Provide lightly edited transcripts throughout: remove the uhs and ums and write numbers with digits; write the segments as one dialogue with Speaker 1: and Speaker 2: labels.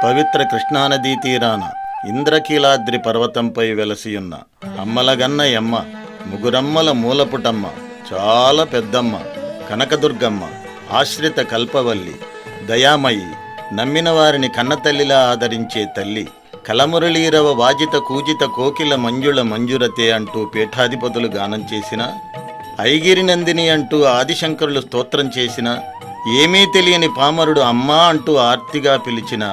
Speaker 1: పవిత్ర కృష్ణానదీ తీరాన ఇంద్రకీలాద్రి పర్వతంపై వెలసియున్న అమ్మలగన్న యమ్మ, ముగురమ్మల మూలపుటమ్మ, చాలా పెద్దమ్మ, కనకదుర్గమ్మ, ఆశ్రిత కల్పవల్లి, దయామయి, నమ్మిన వారిని కన్నతల్లిలా ఆదరించే తల్లి, కలమురళీరవ వాజిత కూజిత కోకిల మంజుళ మంజురతే అంటూ పీఠాధిపతులు గానం చేసిన, ఐగిరి నందిని అంటూ ఆదిశంకరులు స్తోత్రం చేసిన, ఏమీ తెలియని పామరుడు అమ్మా అంటూ ఆర్తిగా పిలిచిన,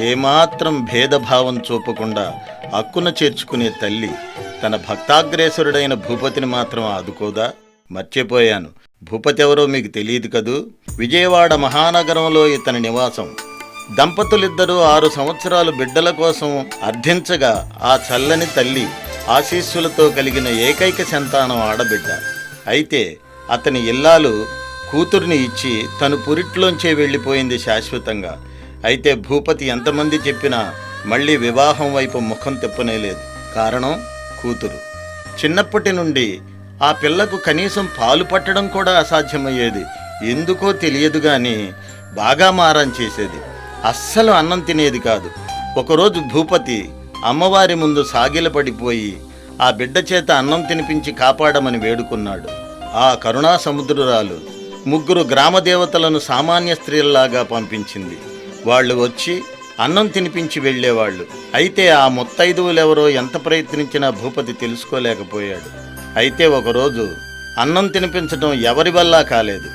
Speaker 1: ఏమాత్రం భేదభావం చూపకుండా హక్కున చేర్చుకునే తల్లి తన భక్తాగ్రేసురుడైన భూపతిని మాత్రం ఆదుకోదా? మర్చిపోయాను, భూపతి ఎవరో మీకు తెలియదు కదూ. విజయవాడ మహానగరంలో ఇతని నివాసం. దంపతులిద్దరూ 6 సంవత్సరాలు బిడ్డల కోసం అర్థించగా ఆ చల్లని తల్లి ఆశీస్సులతో కలిగిన ఏకైక సంతానం ఆడబిడ్డ. అయితే అతని ఇల్లాలు కూతుర్ని ఇచ్చి తను పురిట్లోంచే వెళ్ళిపోయింది శాశ్వతంగా. అయితే భూపతి ఎంతమంది చెప్పినా మళ్ళీ వివాహం వైపు ముఖం తిప్పనేలేదు. కారణం కూతురు. చిన్నప్పటి నుండి ఆ పిల్లకు కనీసం పాలు పట్టడం కూడా అసాధ్యమయ్యేది. ఎందుకో తెలియదు గాని బాగా మారం చేసేది. అస్సలు అన్నం తినేది కాదు. ఒకరోజు భూపతి అమ్మవారి ముందు సాగిలపడిపోయి ఆ బిడ్డ చేత అన్నం తినిపించి కాపాడమని వేడుకున్నాడు. ఆ కరుణా సముద్రురాలు 3 గ్రామదేవతలను సామాన్య స్త్రీలలాగా పంపించింది. వాళ్ళు వచ్చి అన్నం తినిపించి వెళ్ళేవాళ్ళు. అయితే ఆ ముత్తైదువులెవరో ఎంత ప్రయత్నించినా భూపతి తెలుసుకోలేకపోయాడు. అయితే ఒకరోజు అన్నం తినిపించడం ఎవరి వల్ల కాలేదు.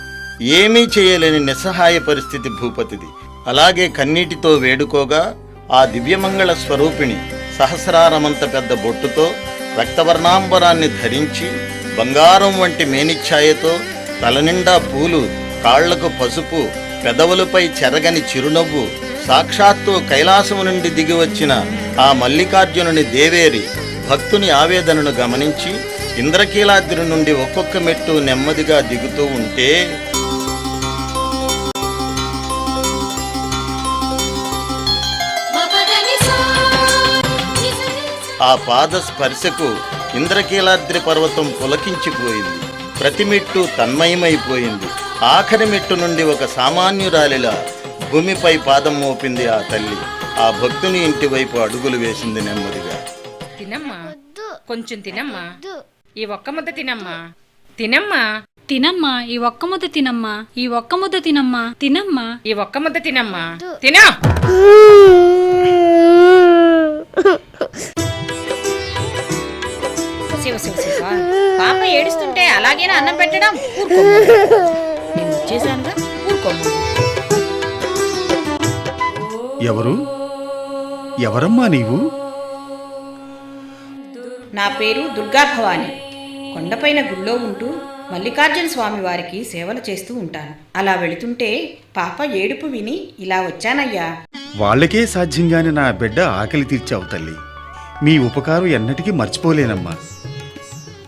Speaker 1: ఏమీ చేయలేని నిస్సహాయ పరిస్థితి భూపతిది. అలాగే కన్నీటితో వేడుకోగా ఆ దివ్యమంగళ స్వరూపిణి సహస్రారమంత పెద్ద బొట్టుతో, రక్తవర్ణాంబరాన్ని ధరించి, బంగారం వంటి మేనిఛాయతో, తలనిండా పూలు, కాళ్లకు పసుపు, పెదవులపై చెరగని చిరునవ్వు, సాక్షాత్తు కైలాసము నుండి దిగివచ్చిన ఆ మల్లికార్జునుని దేవేరి భక్తుని ఆవేదనను గమనించి ఇంద్రకీలాద్రి నుండి ఒక్కొక్క మెట్టు నెమ్మదిగా దిగుతూ ఉంటే ఆ పాద స్పర్శకు ఇంద్రకీలాద్రి పర్వతం పులకించిపోయింది. ప్రతి మెట్టు తన్మయమైపోయింది. ఆఖరి మెట్టు నుండి ఒక సామాన్యురాలిలా భూమిపై పాదం మోపింది ఆ తల్లి. ఆ భక్తుని ఇంటి వైపు అడుగులు వేసింది నెమ్మదిగా.
Speaker 2: తినమ్మా, కొంచెం తినమ్మా, ఈ ఒక్క ముద్ద తినమ్మా, తినమ్మా,
Speaker 3: తినమ్మా, ఈ ఒక్క ముద్ద తినమ్మా, ఈ ఒక్క ముద్ద తినమ్మా, తినమ్మా,
Speaker 2: ఈ ఒక్క ముద్ద తినమ్మా, తినా. శివ శివ శివ, పాప ఏడుస్తుంటే అలాగేనా అన్నం పెట్టడం? నేను వచ్చేసానుగా, ఊరుకోమ్మ.
Speaker 4: ఎవరు? ఎవరమ్మా నీవు?
Speaker 2: నా పేరు దుర్గా భవాని. కొండపైన గుళ్ళో ఉంటూ మల్లికార్జున స్వామి వారికి సేవలు చేస్తూ ఉంటాను. అలా వెళుతుంటే పాప ఏడుపు విని ఇలా వచ్చానయ్యా.
Speaker 4: వాళ్ళకే సాధ్యంగానే నా బిడ్డ ఆకలి తీర్చావు తల్లి. మీ ఉపకారం ఎన్నటికీ మర్చిపోలేనమ్మా.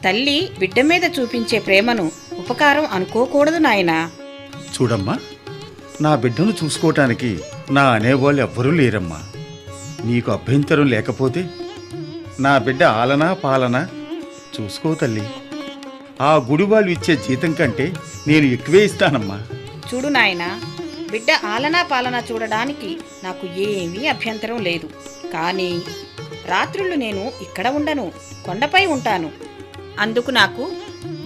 Speaker 2: తల్లి బిడ్డ మీద చూపించే ప్రేమను ఉపకారం అనుకోకూడదు నాయనా.
Speaker 4: చూడమ్మా, నా బిడ్డను చూసుకోవటానికి నా అనేవాళ్ళు ఎవ్వరూ లేరమ్మా. నీకు అభ్యంతరం లేకపోతే నా బిడ్డ ఆలనా పాలనా చూసుకో తల్లి. ఆ గుడి వాళ్ళు ఇచ్చే జీతం కంటే నేను ఎక్కువే ఇస్తానమ్మా.
Speaker 2: చూడు నాయనా, బిడ్డ ఆలనా పాలనా చూడడానికి నాకు ఏమీ అభ్యంతరం లేదు. కానీ రాత్రుళ్ళు నేను ఇక్కడ ఉండను, కొండపై ఉంటాను. అందుకు నాకు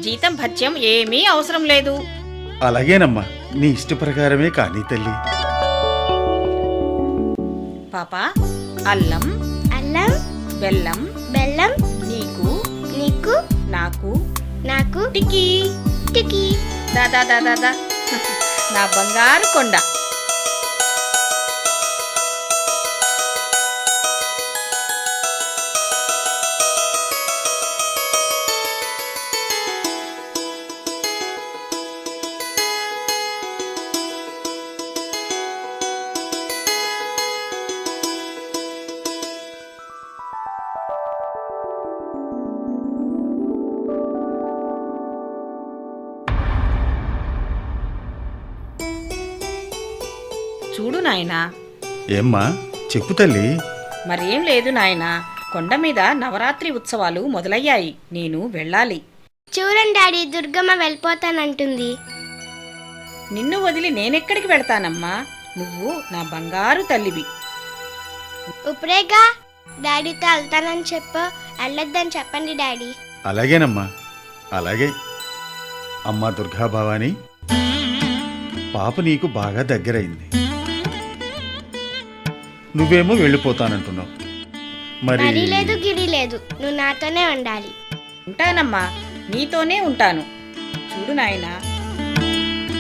Speaker 2: జీతం భత్యం ఏమీ అవసరం లేదు.
Speaker 4: అలాగేనమ్మా, నీ ఇష్ట ప్రకారమే కానీ తల్లి.
Speaker 2: పాపా, అల్లం
Speaker 5: అల్లం,
Speaker 2: బెల్లం
Speaker 5: బెల్లం,
Speaker 2: నీకు
Speaker 5: నీకు,
Speaker 2: నాకు
Speaker 5: నాకు,
Speaker 2: టికీ
Speaker 5: టికి,
Speaker 2: దాదా దాదా నా బంగారు కొండ. చూడు నాయనా.
Speaker 4: ఏమ్మా, చెప్పు తల్లి.
Speaker 2: మరేం లేదు నాయనా, కొండ మీద నవరాత్రి ఉత్సవాలు మొదలయ్యాయి. నేను వెళ్ళాలి.
Speaker 5: చూడండి డాడీ, దుర్గమ్మ వెళ్ళిపోతానంటుంది.
Speaker 2: నిన్ను వదిలి నేనెక్కడికి వెళ్తానమ్మా? నువ్వు నా బంగారు తల్లివి.
Speaker 5: ఇప్పుడేగా డాడీతో వెళ్తానని చెప్పు, వెళ్ళొద్దని చెప్పండి డాడీ.
Speaker 4: అలాగేనమ్మా, అలాగే. అమ్మా దుర్గా భవాని, పాప నీకు బాగా దగ్గరైంది. నువ్వేమో వెళ్ళిపోతానంటున్నావు. మరి
Speaker 5: మరీ లేదు గిరి లేదు, నువ్వు నాతోనే ఉండాలి.
Speaker 2: ఉంటానమ్మా, నీతోనే ఉంటాను. చూడు నాయనా,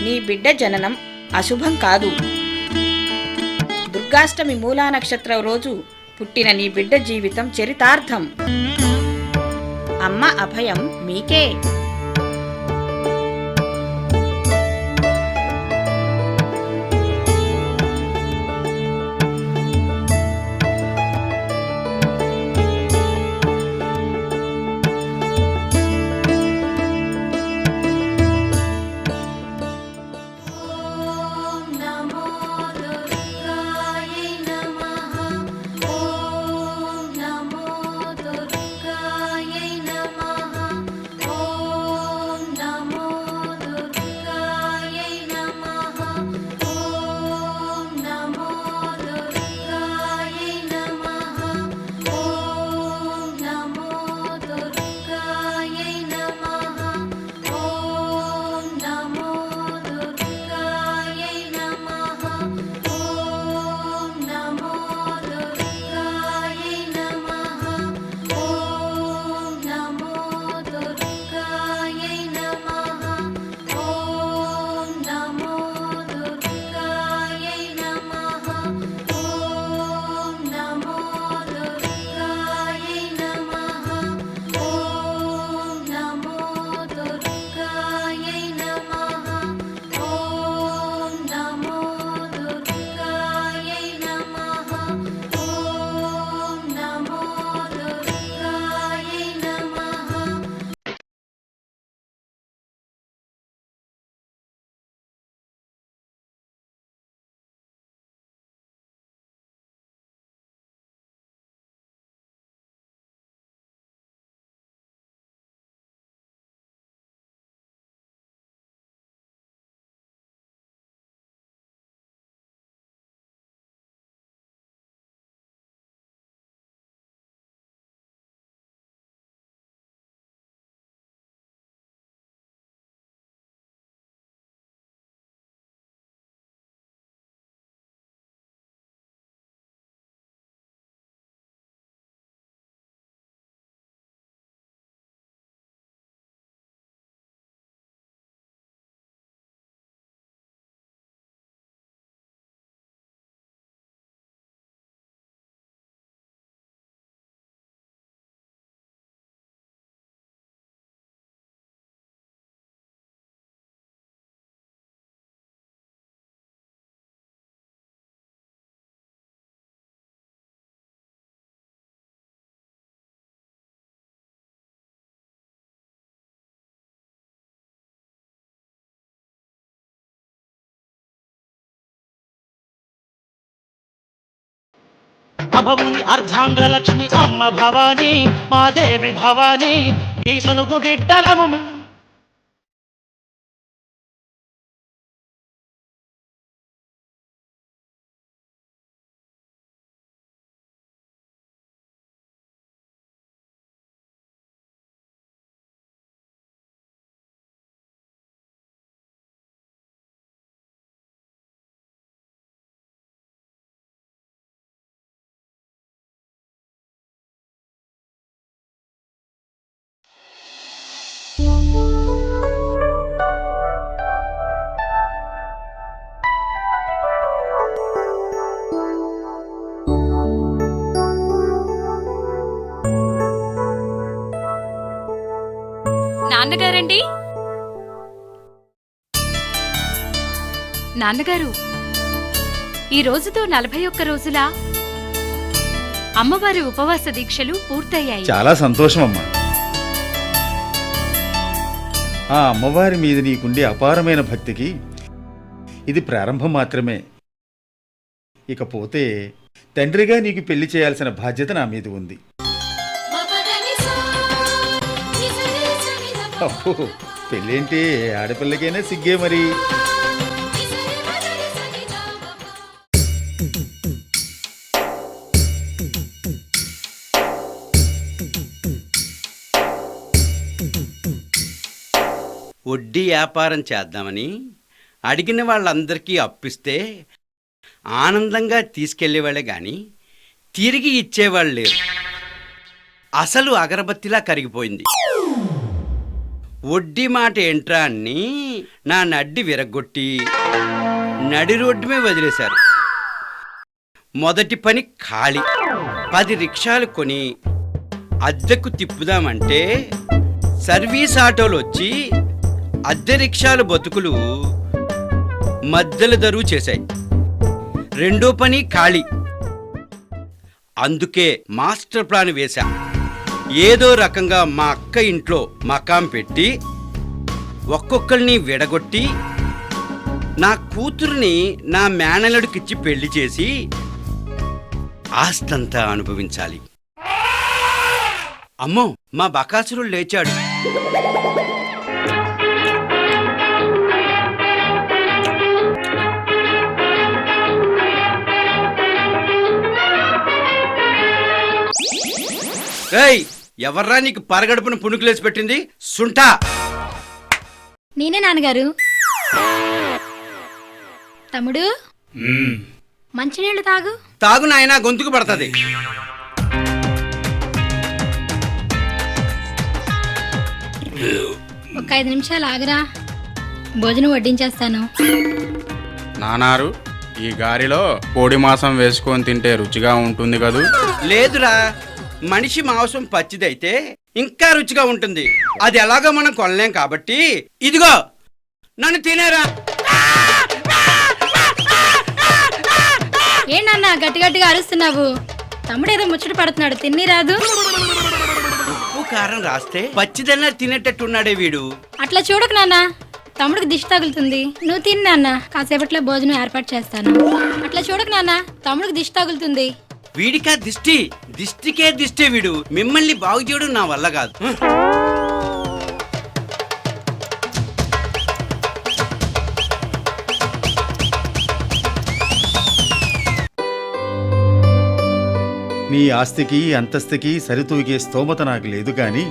Speaker 2: నీ బిడ్డ జననం అశుభం కాదు. దుర్గాష్టమి మూలా నక్షత్రం రోజు పుట్టిన నీ బిడ్డ జీవితం చరితార్థం. అమ్మ అభయం మీకే.
Speaker 6: అభవుని అర్ధాంగలక్ష్మి అమ్మ భవాని, మా దేవి భవాని, ఈ సనుగు గిడ్డలము.
Speaker 3: నాన్నగారండి, నాన్నగారు, ఈ రోజుతో 41 రోజుల అమ్మవారి ఉపవాస దీక్షలు పూర్తయ్యాయి.
Speaker 4: చాలా సంతోషం అమ్మా. ఆ అమ్మవారి మీద నీకుండే అపారమైన భక్తికి ఇది ప్రారంభం మాత్రమే. ఇకపోతే తండ్రిగా నీకు పెళ్లి చేయాల్సిన బాధ్యత నా మీద ఉంది. అబ్బో, పెళ్ళేంటి ఆడపిల్లకైనా సిగ్గే మరి.
Speaker 7: వడ్డీ వ్యాపారం చేద్దామని అడిగిన వాళ్ళందరికీ అప్పిస్తే ఆనందంగా తీసుకెళ్లేవాళ్ళే గాని తిరిగి ఇచ్చేవాళ్ళు లేరు. అసలు అగరబత్తిలా కరిగిపోయింది. వడ్డీ మాట ఏంట్రా అని నా నడ్డి విరగ్గొట్టి నడి రోడ్డు మీద వదిలేశారు. మొదటి పని ఖాళీ. 10 రిక్షాలు కొని అద్దెకు తిప్పుదామంటే సర్వీస్ ఆటోలు వచ్చి అద్దె రిక్షాల బతుకులు మద్దెల దరువు చేశాయి. రెండో పని ఖాళీ. అందుకే మాస్టర్ ప్లాన్ వేశా. ఏదో రకంగా మా అక్క ఇంట్లో మకాం పెట్టి ఒక్కొక్కరిని విడగొట్టి నా కూతుర్ని నా మేనలుడికిచ్చి పెళ్లి చేసి ఆస్తంతా అనుభవించాలి. అమ్మో, మా బకాసురుడు లేచాడు. ఏయ్, ఎవర్రా నీకు పరగడుపున పుణుకులేసి పెట్టింది? సుంఠా!
Speaker 8: నేనే నాన్నగారు. తమ్ముడు, మంచినీళ్ళు తాగు.
Speaker 7: తాగు నాయనా, గొంతుకు పడుతుంది.
Speaker 8: ఒక 5 నిమిషాలు ఆగరా, భోజనం వడ్డించేస్తాను.
Speaker 9: నానారు, ఈ గారిలో కోడి మాంసం వేసుకొని తింటే రుచిగా ఉంటుంది కదూ?
Speaker 7: లేదురా, మనిషి మాంసం పచ్చిదైతే ఇంకా రుచిగా ఉంటుంది. అది ఎలాగో మనం కొనలేం కాబట్టి ఇదిగో నన్ను తినేరా.
Speaker 8: ఏంటన్నా గట్టి గట్టిగా అరుస్తున్నావు? తమ్ముడు ఏదో ముచ్చట పడుతున్నాడు, తిన్ని రాదు.
Speaker 7: ఉప్పు కారం రాస్తే పచ్చిదన్నా తినేటట్టున్నాడే వీడు.
Speaker 8: అట్లా చూడకు నాన్న, తమ్ముడికి దిష్టి తగులుతుంది. నువ్వు తిన్నా అన్న, కాసేపట్లో భోజనం ఏర్పాటు చేస్తాను. అట్లా చూడకు నాన్న, తమ్ముడికి దిష్టి తగులుతుంది.
Speaker 7: వీడికా దిష్టి? దిష్టికే దిష్టి వీడు. మిమ్మల్ని బాగు చేయడం నా వల్ల కాదు.
Speaker 4: నీ ఆస్తికి అంతస్తుకి సరితూగే స్తోమత నాకు లేదు గాని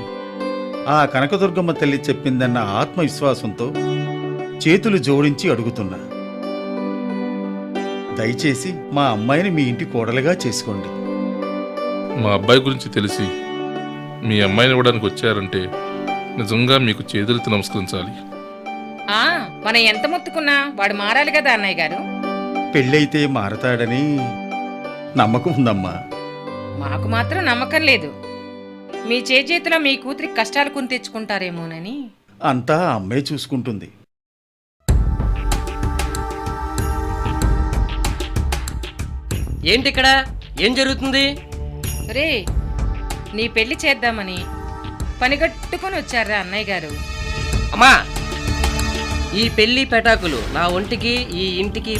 Speaker 4: ఆ కనకదుర్గమ్మ తల్లి చెప్పిందన్న ఆత్మవిశ్వాసంతో చేతులు జోడించి అడుగుతున్నా. దయచేసి మా అమ్మాయిని మీ ఇంటి కోడలుగా చేసుకోండి.
Speaker 10: మా అబ్బాయి గురించి తెలిసి మీ అమ్మాయిని ఇవ్వడానికి వచ్చారంటే నిజంగా మీకు చేతులెత్తి నమస్కరించాలి.
Speaker 2: మనం ఎంత మొత్తుకున్నా వాడు మారాలి కదా అన్నయ్య గారు.
Speaker 4: పెళ్ళైతే మారతాడని నమ్మకం ఉందమ్మా.
Speaker 2: మాకు మాత్రం నమ్మకం లేదు. మీ చేతిలో మీ కూతురి కష్టాలు కొని తెచ్చుకుంటారేమోనని.
Speaker 4: అంతా అమ్మే చూసుకుంటుంది.
Speaker 11: ఏంటి ఇక్కడ ఏం జరుగుతుంది?
Speaker 2: రే, నీ పెళ్లి చేద్దామని పనిగట్టుకొని వచ్చారా అన్నయ్య గారు.
Speaker 11: అమ్మా, ఈ పెళ్లి పెటాకులు నా ఒంటికి ఈ ఇంటికి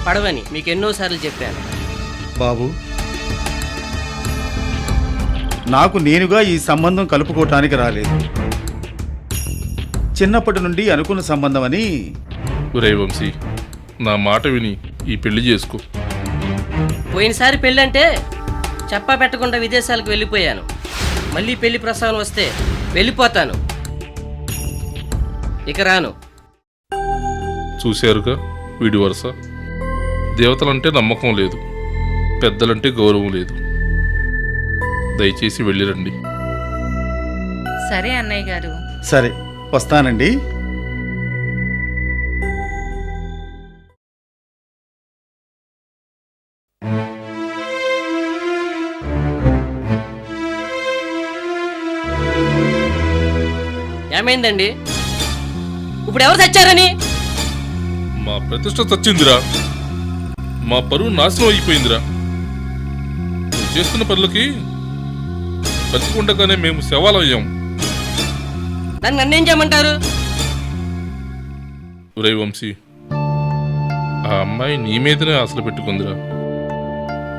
Speaker 11: పడవని మీకు ఎన్నోసార్లు చెప్పాను.
Speaker 4: బాబు, నాకు నేనుగా ఈ సంబంధం కలుపుకోవటానికి రాలేదు. చిన్నప్పటి నుండి అనుకున్న సంబంధం అని.
Speaker 10: ఒరే వంశీ, నా మాట విని ఈ పెళ్లి చేసుకో.
Speaker 11: పోయినసారి పెళ్ళంటే చెప్పా పెట్టకుండా విదేశాలకు వెళ్ళిపోయాను. మళ్ళీ పెళ్లి ప్రస్తావన వస్తే వెళ్ళిపోతాను, ఇక రాను.
Speaker 10: చూశారుగా వీడి వరుస. దేవతలంటే నమ్మకం లేదు, పెద్దలంటే గౌరవం లేదు. దయచేసి వెళ్ళిరండి.
Speaker 2: సరే అన్నయ్య గారు.
Speaker 4: సరే, వస్తానండి.
Speaker 11: ఏమైందండి? ఇప్పుడు ఎవరు చచ్చారని?
Speaker 10: మా ప్రతిష్ట చచ్చిందిరా, మా పరువు నాశనం అయిపోయిందిరా. నువ్వు చేస్తున్న పనులకి బతికుండగానే మేము శవాలయ్యాం.
Speaker 11: దాన్ని నన్నేం చేయమంటారు?
Speaker 10: ఒరే వంశీ, ఆ అమ్మాయి నీ మీదనే ఆశలు పెట్టుకుందిరా.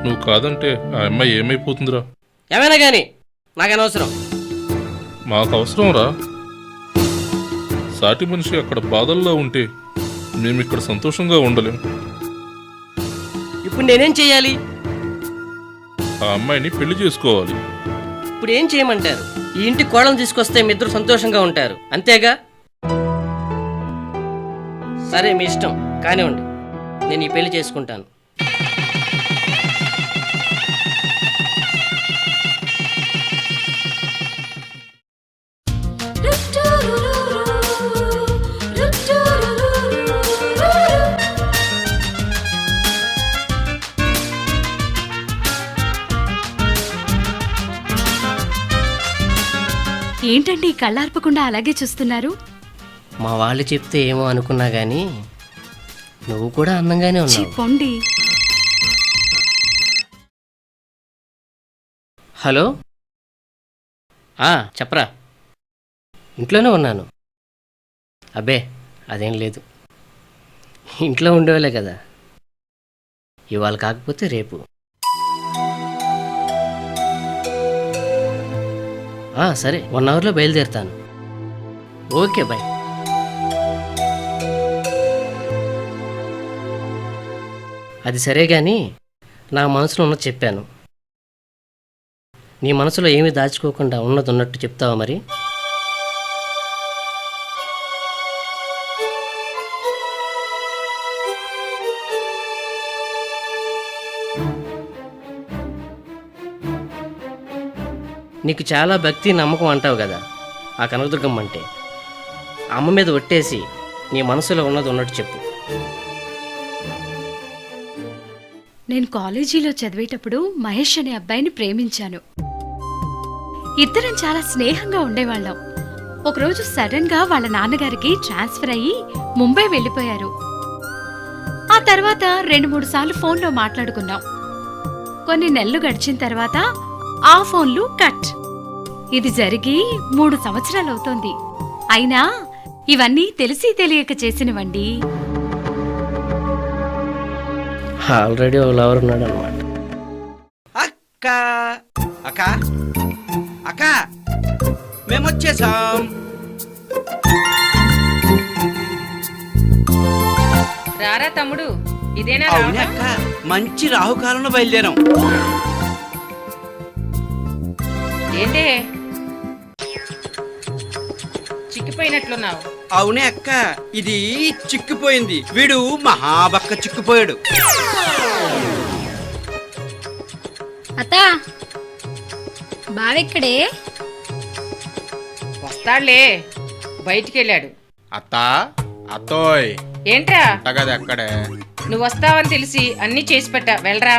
Speaker 10: నువ్వు కాదంటే ఆ అమ్మాయి ఏమైపోతుందిరా?
Speaker 11: ఏమైనా కానీ నాకు అనవసరం.
Speaker 10: మాకు అవసరం రా. సాటి మనిషి అక్కడ బాధల్లో ఉంటే మేమిక్కడ సంతోషంగా ఉండలేం.
Speaker 11: ఇప్పుడు నేనేం చేయాలి?
Speaker 10: ఆ అమ్మాయిని పెళ్లి చేసుకోవాలి.
Speaker 11: ఇప్పుడు ఏం చేయమంటారు? ఈ ఇంటి కోడలు తీసుకొస్తే మీ ఇద్దరు సంతోషంగా ఉంటారు, అంతేగా? సరే మీ ఇష్టం కానివ్వండి, నేను ఈ పెళ్లి చేసుకుంటాను.
Speaker 3: ఏంటండి కళ్ళార్పకుండా అలాగే చూస్తున్నారు?
Speaker 11: మా వాళ్ళు చెప్తే ఏమో అనుకున్నా కానీ నువ్వు కూడా అందంగానే ఉన్నావు.
Speaker 3: పొండి.
Speaker 11: హలో, చెప్పరా. ఇంట్లోనే ఉన్నాను. అబ్బే అదేం లేదు, ఇంట్లో ఉండేవాళ్ళే కదా. ఇవాళ కాకపోతే రేపు. సరే 1 అవర్లో బయలుదేరుతాను. Okay bye. అది సరే కానీ నా మనసులో ఉన్నది చెప్పాను. నీ మనసులో ఏమీ దాచుకోకుండా ఉన్నది ఉన్నట్టు చెప్తావా మరి? నీకు చాలా భక్తి నమ్మకం అంటావు కదా ఆ కనకదుర్గమ్మ అంటే. అమ్మ మీద ఒట్టేసి నీ మనసులో ఉన్నది ఉన్నట్టు చెప్పు.
Speaker 3: నేను కాలేజీలో చదివేటప్పుడు మహేష్ అనే అబ్బాయిని ప్రేమించాను. ఇద్దరం చాలా స్నేహంగా ఉండేవాళ్ళం. ఒకరోజు సడన్ గా వాళ్ళ నాన్నగారికి ట్రాన్స్ఫర్ అయ్యి ముంబై వెళ్ళిపోయారు. ఆ తర్వాత 2-3 సార్లు ఫోన్లో మాట్లాడుకున్నాం. కొన్ని నెలలు గడిచిన తర్వాత ఆ ఫోన్లు కట్. ఇది జరిగి 3 సంవత్సరాలవుతోంది. అయినా ఇవన్నీ తెలిసి తెలియక చేసినవండి.
Speaker 11: ఆల్రెడీ ఒక లవర్ ఉన్నాడు అనమాట.
Speaker 7: అక్క అక్క అక్క మేమొచ్చేసాం.
Speaker 2: రారా తమ్ముడు, ఇదేనా
Speaker 7: అవునే అక్క, మంచి రాహుకాలంలో బయలుదేరాం.
Speaker 2: ఏంటే చిక్కిపోయినట్లున్నావు?
Speaker 7: అవునే అక్క, ఇది చిక్కిపోయింది. వీడు మహాబక్క చిక్కిపోయాడు.
Speaker 8: అత్త బావెక్కడే?
Speaker 2: వస్తాడులే, బయటికి వెళ్ళాడు.
Speaker 9: అత్తా అత్తోయ్
Speaker 2: ఏంట్రా?
Speaker 9: కదా అక్కడే.
Speaker 2: నువ్వు వస్తావని తెలిసి అన్నీ చేసి పెట్టా, వెళ్ళరా.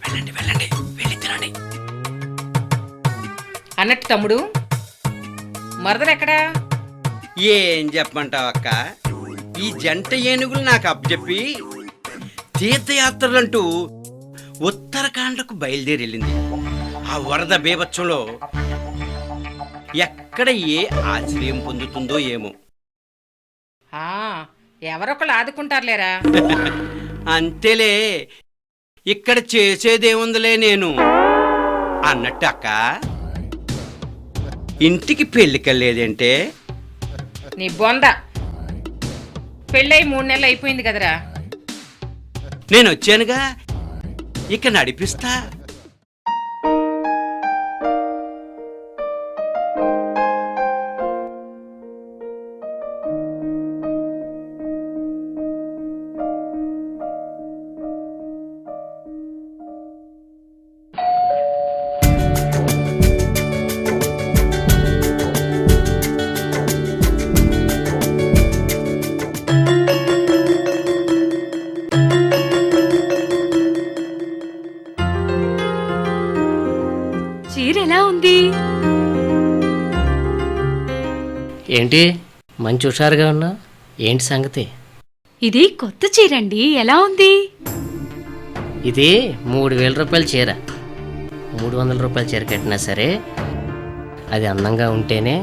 Speaker 7: వెళ్ళండి వెళ్ళండి, వెళ్ళి తినండి.
Speaker 2: అన్నట్టు తమ్ముడు, మరదలెక్కడా?
Speaker 7: ఏం చెప్పమంటావు అక్క, ఈ జంట ఏనుగులు నాకు అప్పచెప్పి తీర్థయాత్రలంటూ ఉత్తరాఖండ్కు బయలుదేరి వెళ్ళింది. ఆ వరద బీభత్సంలో ఎక్కడ ఏ ఆశ్రయం పొందుతుందో ఏమో.
Speaker 2: ఎవరొకళ్ళు ఆదుకుంటారులేరా.
Speaker 7: అంతేలే, ఇక్కడ చేసేదేముందిలే నేను. అన్నట్టు అక్క, ఇంటికి పెళ్ళికెళ్ళేదేంటే?
Speaker 2: నీ బొంద, పెళ్ళై 3 నెలలు అయిపోయింది కదరా.
Speaker 7: నేను వచ్చానుగా, ఇక నడిపిస్తా.
Speaker 3: చీరెలా ఉంది?
Speaker 11: ఏంటి మంచి హుషారుగా ఉన్నా? ఏంటి సంగతి?
Speaker 3: ఇది కొత్త చీరండి, ఎలా ఉంది?
Speaker 11: ఇది 3000 రూపాయల చీర. 300 రూపాయల చీర కట్టినా సరే అది అందంగా ఉంటేనే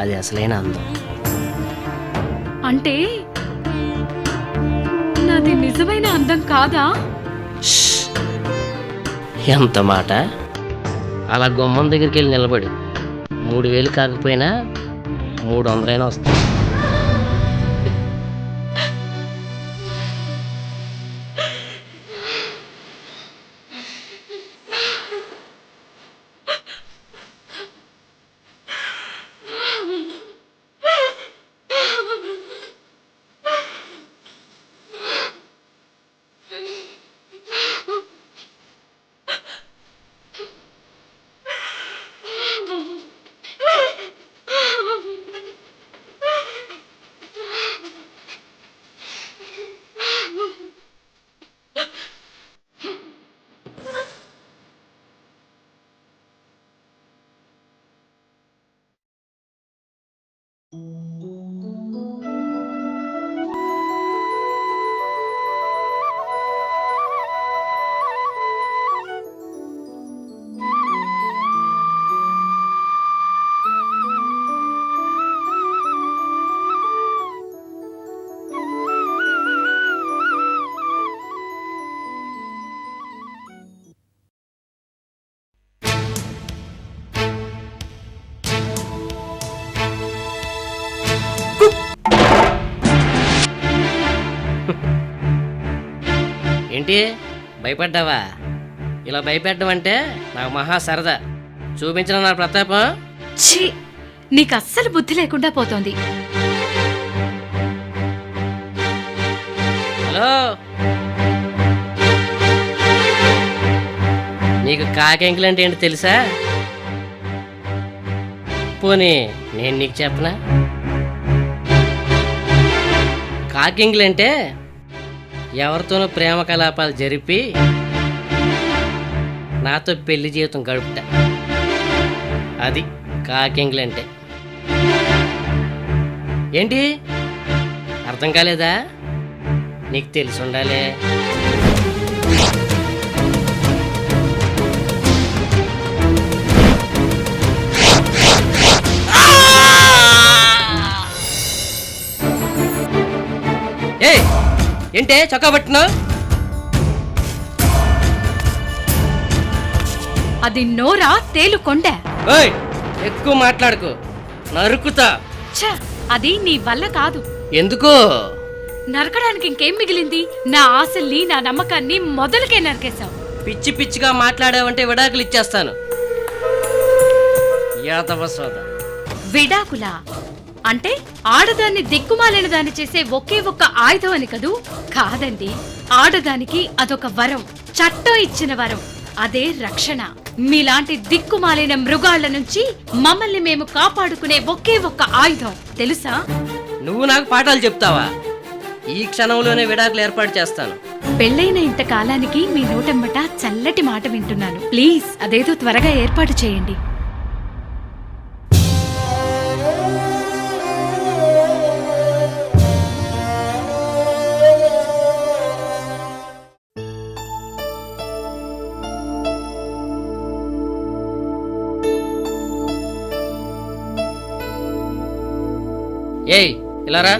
Speaker 11: అది అసలైన అందం.
Speaker 3: అంటే నాది నిజమైన అందం కాదా?
Speaker 11: ఎంత మాట! అలా గుమ్మం దగ్గరికి వెళ్ళి నిలబడి 3000 కాకపోయినా 300 వస్తాయి. ఏంటి భయపడ్డావా? ఇలా భయపెట్టడం అంటే నాకు మహా సరదా. చూపించిన నా ప్రతాపం.
Speaker 3: ఛీ, నీకు అస్సలు బుద్ధి లేకుండా పోతోంది.
Speaker 11: హలో, నీకు కాకెంకులు అంటే ఏంటి తెలుసా? పోనీ నేను నీకు చెప్పనా? కాకింగ్లు అంటే ఎవరితోనూ ప్రేమ కలాపాలు జరిపి నాతో పెళ్లి జీవితం గడుపుతా. అది కాకింగ్లు అంటే. ఏంటి అర్థం కాలేదా? నీకు తెలిసి ఉండాలి. ఏంటే చొక్కా పట్టినావు?
Speaker 3: అది నోరా తేలుకొండ?
Speaker 11: ఓయ్, ఎక్కువ మాట్లాడుకో, నరుకుతా.
Speaker 3: ఛ, అది నీ వల్ల కాదు.
Speaker 11: ఎందుకు?
Speaker 3: నరకడానికి ఇంకేం మిగిలింది? నా ఆశల్ని, నా నమ్మకాన్ని మొదలుకే నరికేశావు.
Speaker 11: పిచ్చి పిచ్చిగా మాట్లాడావంటే విడాకులు ఇచ్చేస్తాను. యాతవసోద.
Speaker 3: విడాకులా? అంటే ఆడదాన్ని దిక్కుమాలిన దాన్ని చేసే ఒకే ఒక్క ఆయుధం అని కదూ? కాదండి, ఆడదానికి అదొక వరం, చట్టం ఇచ్చిన వరం. అదే రక్షణ. మీలాంటి దిక్కుమాలిన మృగాళ్ల నుంచి మమ్మల్ని మేము కాపాడుకునే ఒకే ఒక్క ఆయుధం తెలుసా?
Speaker 11: నువ్వు నాకు పాఠాలు చెప్తావా? ఈ క్షణంలోనే విడాకులు ఏర్పాటు చేస్తాను.
Speaker 3: పెళ్ళైన ఇంతకాలానికి మీ నోటమ్మట చల్లటి మాట వింటున్నాను. ప్లీజ్ అదేదో త్వరగా ఏర్పాటు చేయండి.
Speaker 11: ఏయ్, ఇలారా.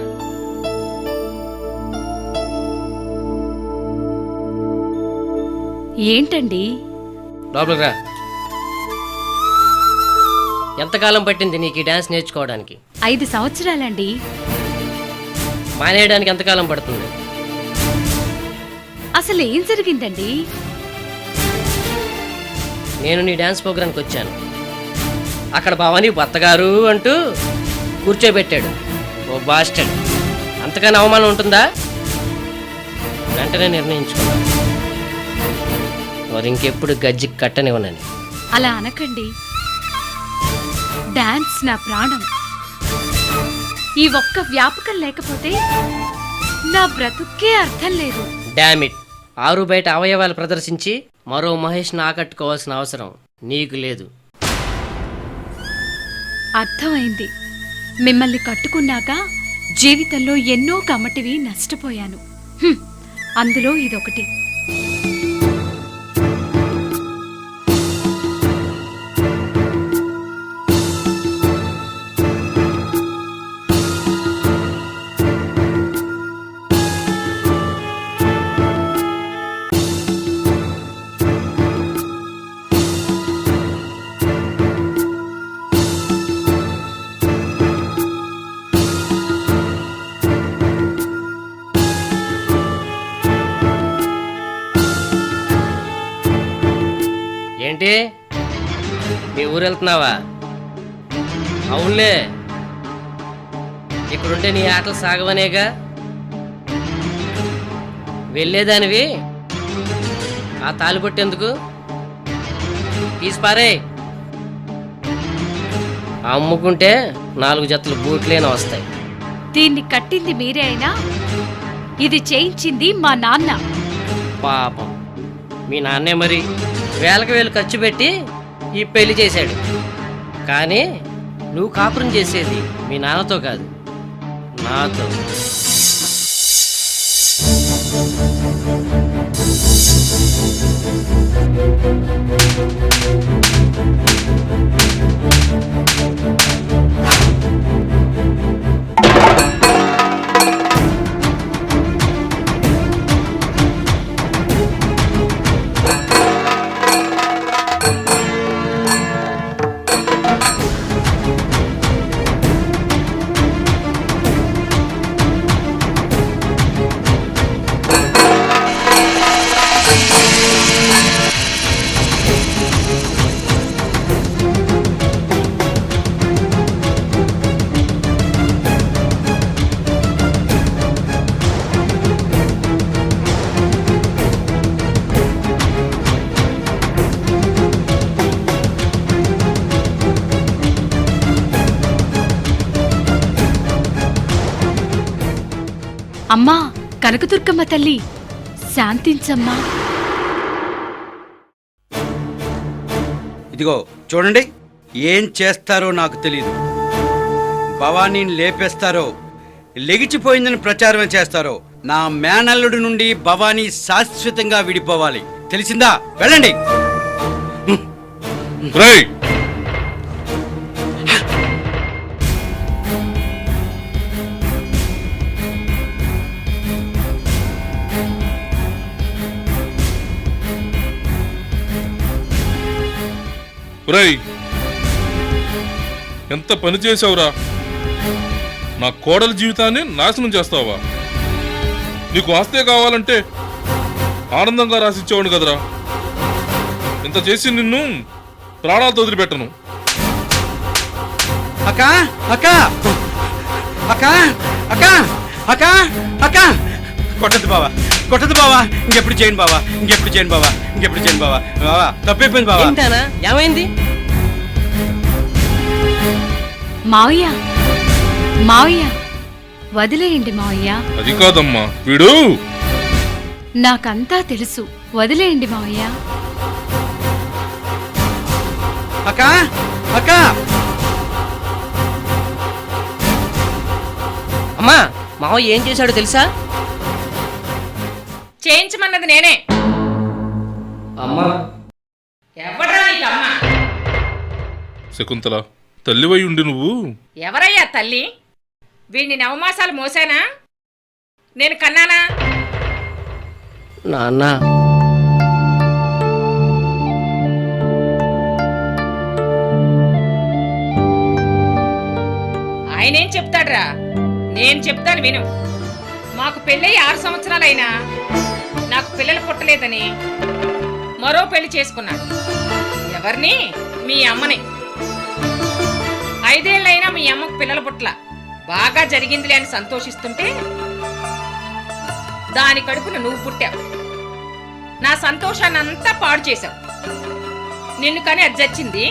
Speaker 3: ఏంటండి?
Speaker 11: లోపలికి రా. ఎంతకాలం పట్టింది నీకు ఈ డాన్స్ నేర్చుకోవడానికి?
Speaker 3: 5 సంవత్సరాలండి.
Speaker 11: మానేయడానికి ఎంతకాలం పడుతుంది?
Speaker 3: అసలు ఏం జరిగిందండి?
Speaker 11: నేను నీ డాన్స్ ప్రోగ్రాంకి వచ్చాను. అక్కడ భవానీ భర్తగారు అంటూ కూర్చోబెట్టాడు ఓ బాస్టర్డ్. అంతకన్నా అవమానం ఉంటుందా? వెంటనే నిర్ణయించుకున్నాను, మరి ఇంకెప్పుడు గజ్జి కట్టనివ్వనని.
Speaker 3: అలా అనకండి. డాన్స్ నా ప్రాణం. ఈ ఒక్క వ్యాపకం లేకపోతే నా బ్రతుక్కే అర్థం లేదు.
Speaker 11: డామిట్, ఆరు బయట అవయవాలు ప్రదర్శించి మరో మహేష్ను ఆకట్టుకోవాల్సిన అవసరం నీకు లేదు.
Speaker 3: అర్థమైంది. మిమ్మల్ని కట్టుకున్నాక జీవితంలో ఎన్నో కమ్మటివి నష్టపోయాను. అందులో ఇదొకటి.
Speaker 11: ఏంటి, మీ ఊరు వెళ్తున్నావా? అవునులే, ఇక్కడుంటే నీ ఆటలు సాగవనేగా. వెళ్ళేదానివి ఆ తాలిపొట్టెందుకు? తీసిపారే. అమ్ముకుంటే 4 జతలు బూట్లేనా వస్తాయి.
Speaker 3: దీన్ని కట్టింది మీరే అయినా ఇది చేయించింది మా నాన్న.
Speaker 11: పాపం, మీ నాన్నే మరి వేలకు వేలు ఖర్చు పెట్టి ఈ పెళ్లి చేశాడు. కానీ నువ్వు కాపురం చేసేది మీ నాన్నతో కాదు, నాతో.
Speaker 3: అమ్మా కనకదుర్గమ్మ తల్లి శాంతించమ్మా.
Speaker 7: ఇదిగో చూడండి, ఏం చేస్తారో నాకు తెలియదు. భవానీని లేపేస్తారో, లెగిచిపోయిందని ప్రచారం చేస్తారో, నా మేనల్లుడి నుండి భవానీ శాశ్వతంగా విడిపోవాలి. తెలిసిందా? వెళ్ళండి.
Speaker 10: రేయ్! రేయ్! ఎంత పని చేసావురా? నా కోడల జీవితాన్ని నాశనం చేస్తావా? నీకు ఆస్తే కావాలంటే ఆనందంగా రాసిచ్చేవాడు కదరా. ఇంత చేసి నిన్ను ప్రాణాలతో వదిలిపెట్టను.
Speaker 7: అక్క అక్క అక్క అక్క అక్క అక్క కొట్టద్దు బావా, కొట్టద్దు బావా. ఇంకెప్పుడు చేయను బావా, ఇంకెప్పుడు చేయను బావా, ఇంకెప్పుడు చేయను బావా. బావా తప్పైపోయింది బావా.
Speaker 11: ఏంటనా ఏమైంది?
Speaker 3: మావయ్య మావయ్య వదిలేయండి మావయ్య.
Speaker 10: అది కాదమ్మా, వీడు
Speaker 3: నాకంతా తెలుసు, వదిలేయండి మావయ్య.
Speaker 7: అక్క అక్క
Speaker 11: అమ్మా, మావయ్య ఏం చేశాడో తెలుసా?
Speaker 2: చేయించమన్నది నేనే.
Speaker 11: అమ్మా,
Speaker 2: ఎవడ్రా నీకు అమ్మ?
Speaker 10: శకుంతల, తల్లివై ఉండి నువ్వు
Speaker 2: ఎవరయ్యా తల్లి? వీడిని నవమాసాలు మోసానా? నేను కన్నానా?
Speaker 11: నాన్న,
Speaker 2: ఆయనేం చెప్తాడ్రా? నేను చెప్తాను విను. మాకు పెళ్ళయి 6 సంవత్సరాలైనా నాకు పిల్లలు పుట్టలేదని మరో పెళ్లి చేసుకున్నాడు. ఎవరిని? మీ అమ్మని. 5 ఏళ్ళైనా మీ అమ్మకు పిల్లలు పుట్ల. బాగా జరిగిందిలే అని సంతోషిస్తుంటే దాని కడుపున నువ్వు పుట్టావు. నా సంతోషాన్ని అంతా పాడు చేశావు. నిన్ను కానీ అది చచ్చింది,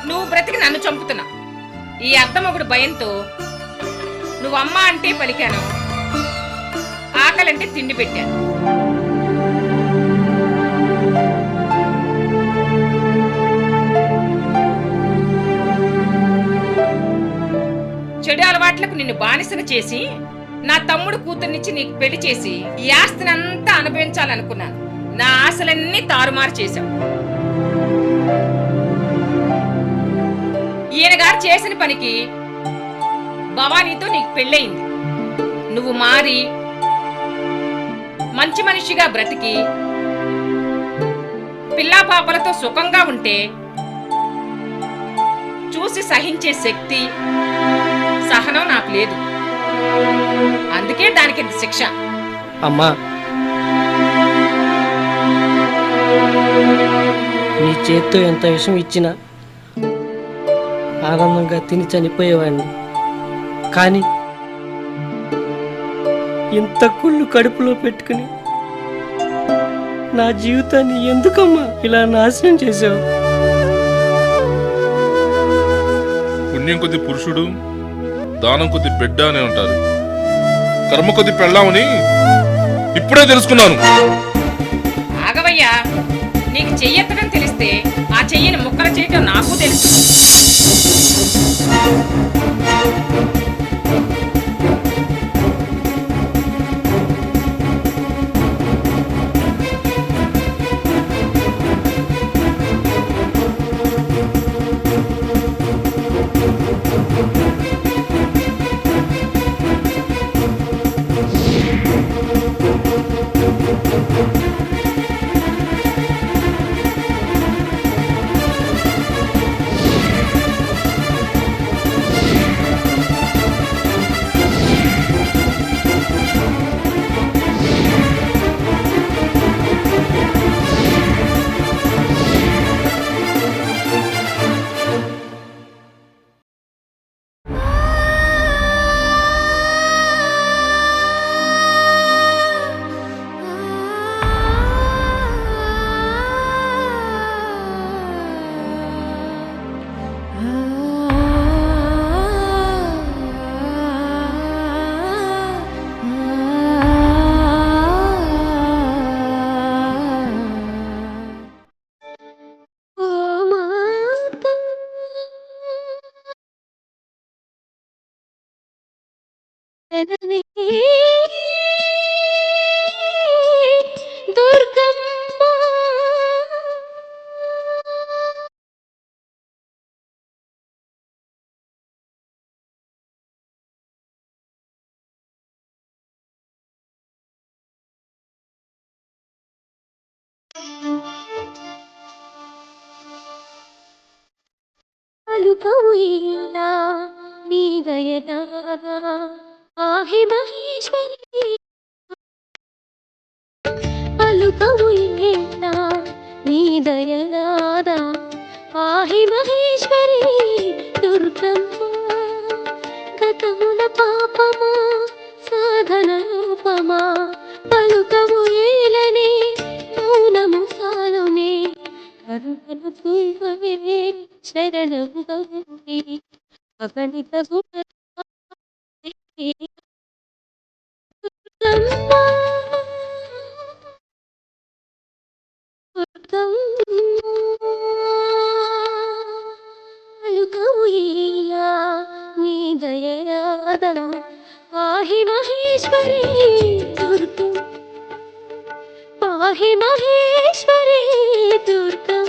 Speaker 2: నువ్వు బ్రతికి నన్ను చంపుతున్నావు. ఈ అత్తమొగుడు భయంతో నువ్వు అమ్మ అంటే పలికాను, ఆకలంటే తిండి పెట్టాను. చెడు అలవాట్లకు నిన్ను బానిసను చేసి నా తమ్ముడు కూతుర్నిచ్చి నీకు పెళ్లి చేసి ఈ ఆస్తిని అంతా అనుభవించాలనుకున్నాను. నా ఆశలన్నీ తారుమారు చేశావు. ఈయన గారు చేసిన పనికి భవానీతో నీకు పెళ్ళయింది. నువ్వు మారి మంచి మనిషిగా బ్రతికి పిల్లా పాపలతో సుఖంగా ఉంటే చూసి సహించే శక్తి, సహనం నాకు లేదు. అందుకే దానికి శిక్ష.
Speaker 11: అమ్మా, నీ చేత్తో ఎంత విషం ఇచ్చినా ఆనందంగా తిని చనిపోయేవాడిని. కానీ ఇంత కుళ్ళు కడుపులో పెట్టుకుని నా జీవితాన్ని ఎందుకమ్మా ఇలా నాశనం చేసావు?
Speaker 10: పుణ్యం కొద్ది పురుషుడు, దానం కొద్ది బిడ్డ అని అంటారు. కర్మ కొద్ది పెళ్ళామని ఇప్పుడే తెలుసుకున్నాను.
Speaker 2: ఆగవయ్యా, నీకు చెయ్యెత్తడం తెలిస్తే ఆ చెయ్యిని ముక్కలు చేయటం నాకు తెలుసు.
Speaker 5: పలుకవు ఇలా నీ దయనాదా ఆహి మహేశ్వరి పలుకవు ఇలా నీ దయనాదా ఆహి మహేశ్వరి దుర్గమ్మ గతముల పాపమా సాధన రూపమా పలుకవు ఏలనే మౌనము సాలునే కరుణను చూపవే శరణము గౌరీ అగణిత గుణ నీ దయనాదన పాహి మహేశ్వరి దుర్గం పాహి మహేశ్వరి దుర్గం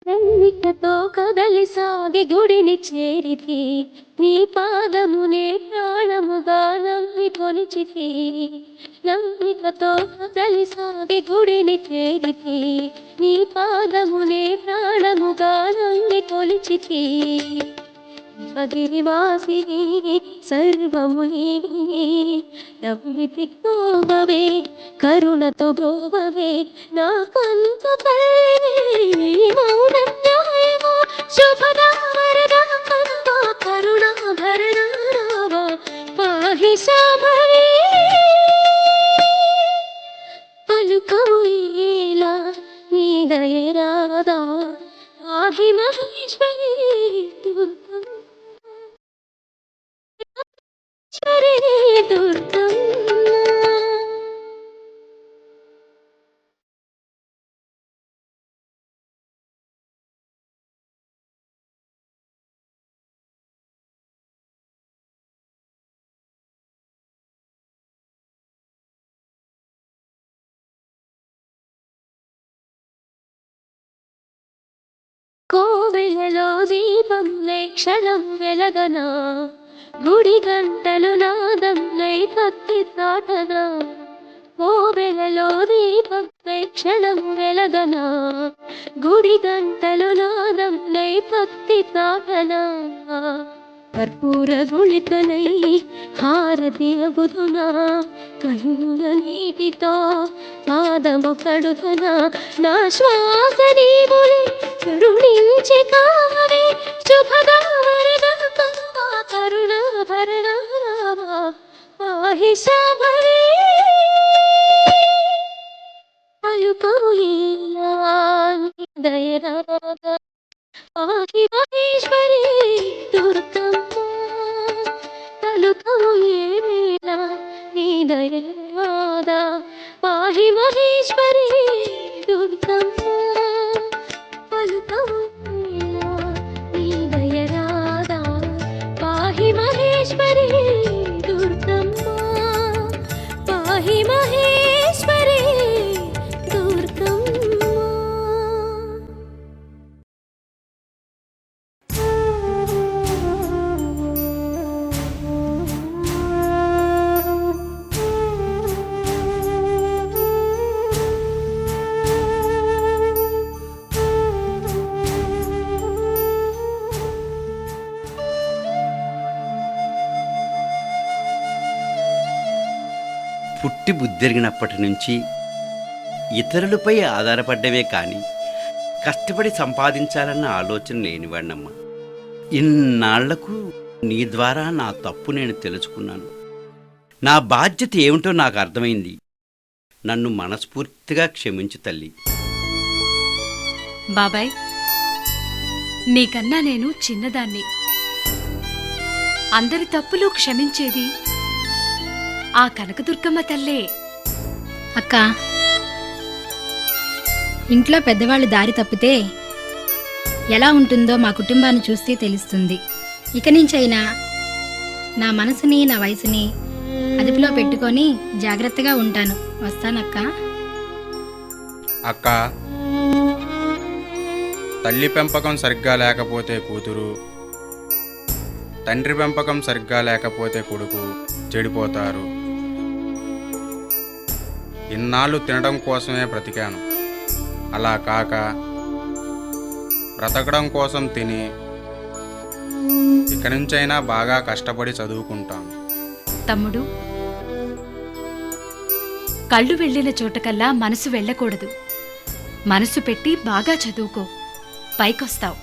Speaker 5: నమ్మికతో కదలి సాగి గుడిని చేరితి నీ పాదమునే ప్రాణముగా నమ్మి కొలిచితి నమ్మికతో కదలి సాగి గుడిని చేరితి నీ పాదమునే ప్రాణముగా నమ్మి కొలిచితి గిరివాసిని సర్వముని నవ్వితి గోవే కరుణతో గోవే నాకంత తల్లి మౌనం న్యాయమో శుభదావరదా కరుణాభరణావా పాహి శాంభవి పలుకవు ఇలా నీ దయనాదా ఆహి మహేశ్వరి దుర్గం దుర్గం కోవెలలో దీపం క్షణం వెలగనా గుడి గంటలు నాదం భక్తి తాటనా కోవెలలో దీపం క్షణం వెలగనా గుడి గంటలు నాదం భక్తి తాటనా కర్పూర గుళికలై హారతి అగుదునా కన్నుల నీటితో పాదము కడుదనా నా శ్వాస నీవులే కరుణించి కావే శుభదావరద కరుణాభరణ పాహి శాంభవి పలుకవు ఇలా నీ దయనాదా పాహి మహేశ్వరి దుర్గమ్మ పలుకవు ఇలా నీ దయనాదా పాహి మహేశ్వరి దుర్గమ్మ పలుకవు ఇలా నీ దయనాదా పాహి మహేశ్వరి దుర్గమ్మ పాహి మహేశ్వరి దుర్గమ్మ.
Speaker 7: పుట్టి బుద్ధిరిగినప్పటి నుంచి ఇతరులపై ఆధారపడ్డమే కానీ కష్టపడి సంపాదించాలన్న ఆలోచన లేనివాడినమ్మా. ఇన్నాళ్లకు నీ ద్వారా నా తప్పు నేను తెలుసుకున్నాను. నా బాధ్యత ఏమిటో నాకు అర్థమైంది. నన్ను మనస్ఫూర్తిగా క్షమించు తల్లి.
Speaker 3: బాబాయ్, నీకన్నా నేను చిన్నదాన్ని. అందరి తప్పులు క్షమించేది ఆ కనకదుర్గమ్మ తల్లే.
Speaker 8: అక్క, ఇంట్లో పెద్దవాళ్ళు దారి తప్పితే ఎలా ఉంటుందో మా కుటుంబాన్ని చూస్తే తెలుస్తుంది. ఇక నుంచైనా నా మనసుని నా వయసుని అదుపులో పెట్టుకొని జాగ్రత్తగా ఉంటాను. వస్తానక్క.
Speaker 9: అక్క, తల్లి పెంపకం సరిగ్గా లేకపోతే కూతురు, తండ్రి పెంపకం సరిగ్గా లేకపోతే కొడుకు చెడిపోతారు. ఇన్నాళ్ళు తినడం కోసమే బ్రతికాను. అలా కాక బ్రతకడం కోసం తిని ఇక నుంచైనా బాగా కష్టపడి చదువుకుంటాను.
Speaker 3: తమ్ముడు, కళ్ళు వెళ్ళిన చోటకల్లా మనసు వెళ్ళకూడదు. మనసు పెట్టి బాగా చదువుకో, పైకొస్తావు.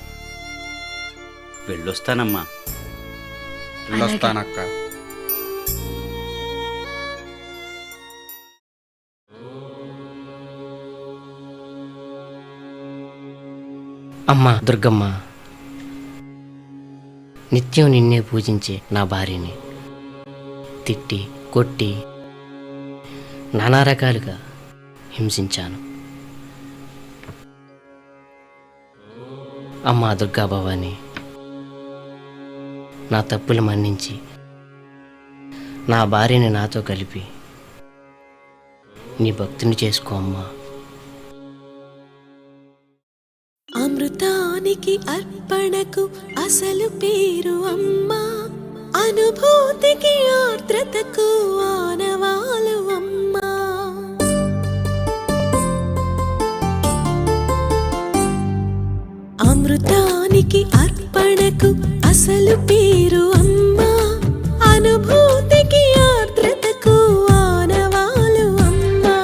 Speaker 7: వెళ్ళొస్తానమ్మా.
Speaker 9: వెళ్ళొస్తానక్క.
Speaker 11: అమ్మా దుర్గమ్మ, నిత్యం నిన్నే పూజించే నా భార్యని తిట్టి కొట్టి నానా రకాలుగా హింసించాను. అమ్మా దుర్గా భవాని, నా తప్పులు మన్నించి నా భార్యని నాతో కలిపి నీ భక్తిని చేసుకో అమ్మా.
Speaker 12: అమృతానికి అర్పణకు అసలు పేరు అమ్మా, అనుభూతికి ఆర్ద్రతకు ఆనవాలు అమ్మా. అమృతానికి అర్పణకు అసలు పేరు అమ్మా, అనుభూతికి ఆర్ద్రతకు ఆనవాలు అమ్మా.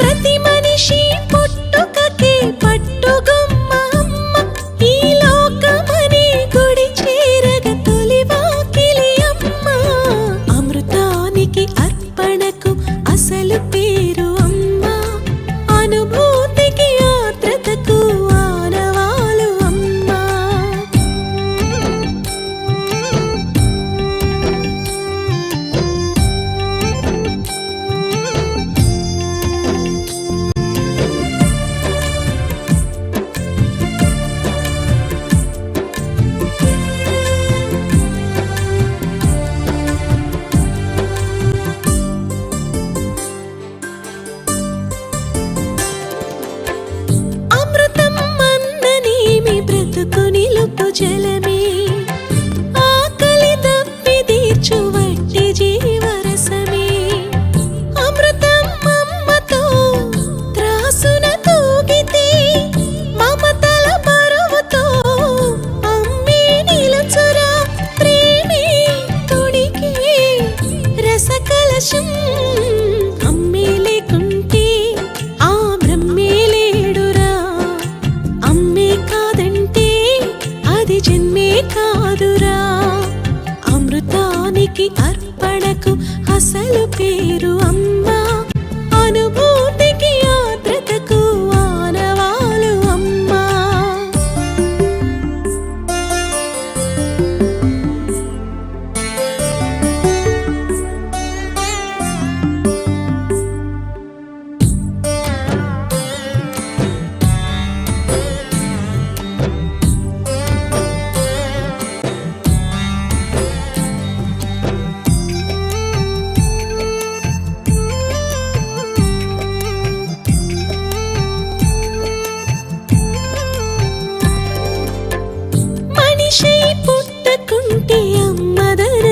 Speaker 12: ప్రతి మనిషి పుట్టుకకే పట్టుగొమ్మ అమ్మ, ఈ లోకమనే గుడి చేరగ తొలి వాకిలి అమ్మ. అమృతానికి అర్పణకు అసలు పేరు అమ్మా, అనుభూతికి ఆర్ద్రతకు ఆనవాలు అమ్మా. అమృతం అన్ననేమి బ్రతుకు నిలుపు జలమే, ఆకలి దప్పి తీర్చు వట్టి జీవరసమే. అమృతం అమ్మతో త్రాసున తూగితే, మమతల బరువుతో అమ్మే నిలుచురా. ప్రేమే తొడిగే రసకలశం, అమ్మే లేకుంటే ఆ బ్రహ్మే లేడురా. అమ్మే కాదంటే అది జన్మే కాదురా. అమృతానికి అర్పణకు అసలు పేరు అమ్మా, అనుభూతికి ఆర్ద్రతకు ఆనవాలు అమ్మా. మనిషి పుట్టకుంటే అమ్మదరి